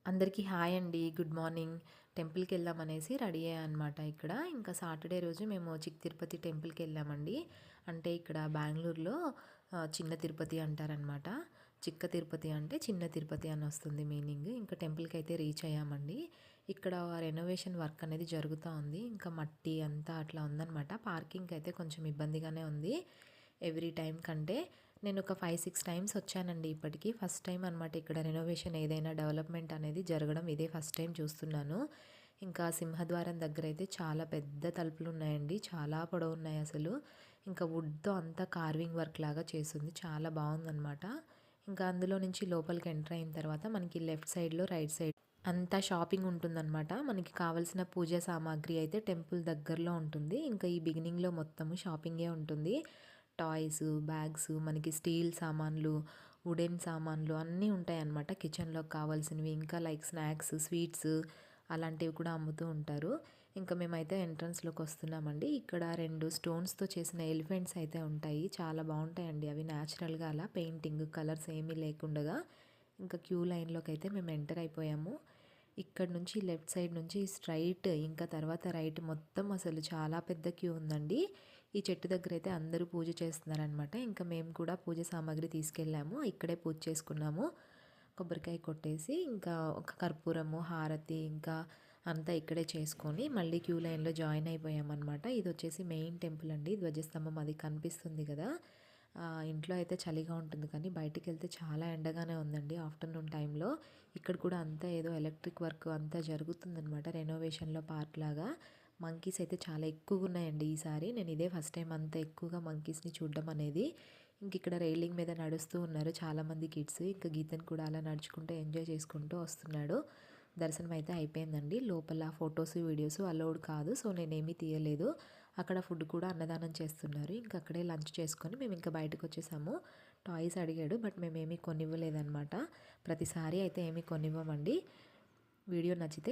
అందరికీ హాయ్ అండి. Good morning. టెంపుల్‌కెళ్దామనేసి ready అయ్యా ఇక్కడ. ఇంకా సాటర్‌డే రోజు మేము చిక్ తిరుపతి టెంపుల్‌కెళ్ళామండి. అంటే ఇక్కడ బెంగుళూరులో చిన్న తిరుపతి అంటారనమాట. చిక్క తిరుపతి అంటే చిన్న తిరుపతి అని వస్తుంది మీనింగ్. ఇంకా టెంపుల్‌కైతే రీచ్ అయ్యామండి. ఇక్కడ రెనోవేషన్ వర్క్ అనేది జరుగుతా ఉంది. ఇంకా మట్టి అంతా అట్లా ఉందనమాట. పార్కింగ్‌కైతే కొంచెం ఇబ్బందిగానే ఉంది. ఎవ్రీ టైం కంటే నేను ఒక 5, 6 టైమ్స్ వచ్చానండి ఇప్పటికి. ఫస్ట్ టైం అనమాట ఇక్కడ రెనోవేషన్ ఏదైనా డెవలప్మెంట్ అనేది జరగడం ఇదే ఫస్ట్ టైం చూస్తున్నాను. ఇంకా సింహద్వారం దగ్గర అయితే చాలా పెద్ద తలుపులు ఉన్నాయండి. చాలా పొడవున్నాయి అసలు. ఇంకా వుడ్‌తో అంతా కార్వింగ్ వర్క్ లాగా చేసుంది. చాలా బాగుందనమాట. ఇంకా అందులో నుంచి లోపలికి ఎంటర్ అయిన తర్వాత మనకి లెఫ్ట్ సైడ్‌లో, రైట్ సైడ్ అంతా షాపింగ్ ఉంటుందనమాట. మనకి కావాల్సిన పూజా సామాగ్రి అయితే టెంపుల్ దగ్గరలో ఉంటుంది. ఇంకా ఈ బిగినింగ్‌లో మొత్తము షాపింగే ఉంటుంది. టాయ్స్, బ్యాగ్స్, మనకి స్టీల్ సామాన్లు, వుడెన్ సామాన్లు అన్నీ ఉంటాయన్నమాట. కిచెన్‌లోకి కావాల్సినవి. ఇంకా లైక్ స్నాక్స్, స్వీట్స్ అలాంటివి కూడా అమ్ముతూ ఉంటారు. ఇంకా మేమైతే ఎంట్రన్స్‌లోకి వస్తున్నామండి. ఇక్కడ 2 స్టోన్స్‌తో చేసిన ఎలిఫెంట్స్ అయితే ఉంటాయి. చాలా బాగుంటాయండి అవి న్యాచురల్‌గా అలా పెయింటింగ్, కలర్స్ ఏమీ లేకుండగా. ఇంకా క్యూ లైన్‌లోకి అయితే మేము ఎంటర్ అయిపోయాము. ఇక్కడ నుంచి లెఫ్ట్ సైడ్ నుంచి స్ట్రైట్ ఇంకా తర్వాత రైట్ మొత్తం అసలు చాలా పెద్ద క్యూ ఉందండి. ఈ చెట్టు దగ్గర అయితే అందరూ పూజ చేస్తున్నారనమాట. ఇంకా మేము కూడా పూజ సామాగ్రి తీసుకెళ్ళాము. ఇక్కడే పూజ చేసుకున్నాము. కొబ్బరికాయ కొట్టేసి ఇంకా ఒక కర్పూరము, హారతి ఇంకా అంతా ఇక్కడే చేసుకొని మళ్ళీ క్యూ లైన్‌లో జాయిన్ అయిపోయామన్నమాట. ఇది వచ్చేసి మెయిన్ టెంపుల్ అండి. ధ్వజస్తంభం అది కనిపిస్తుంది కదా! ఇంట్లో అయితే చలిగా ఉంటుంది కానీ బయటికెళ్తే చాలా ఎండగానే ఉందండి ఆఫ్టర్‌నూన్ టైంలో. ఇక్కడ కూడా అంతా ఏదో ఎలక్ట్రిక్ వర్క్ అంతా జరుగుతుందనమాట రెనోవేషన్‌లో పార్ట్ లాగా. మంకీస్ అయితే చాలా ఎక్కువగున్నాయండి ఈసారి. నేను ఇదే ఫస్ట్ టైం అంత ఎక్కువగా మంకీస్‌ని చూడడం అనేది. ఇంక ఇక్కడ రైలింగ్ మీద నడుస్తూ ఉన్నారు చాలామంది కిడ్స్. ఇంకా గీతన్ కూడా అలా నడుచుకుంటూ ఎంజాయ్ చేసుకుంటూ వస్తున్నాడు. దర్శనం అయితే అయిపోయిందండి. లోపల ఫొటోస్, వీడియోస్ అలౌడ్ కాదు. సో నేనేమీ తీయలేదు. అక్కడ ఫుడ్ కూడా అన్నదానం చేస్తున్నారు. ఇంక అక్కడే లంచ్ చేసుకొని మేము ఇంకా బయటకొచ్చేసాము. టాయ్స్ అడిగాడు బట్ మేమేమీ కొనివ్వలేదనమాట. ప్రతిసారి అయితే ఏమీ కొనివ్వమండి. వీడియో నచ్చితే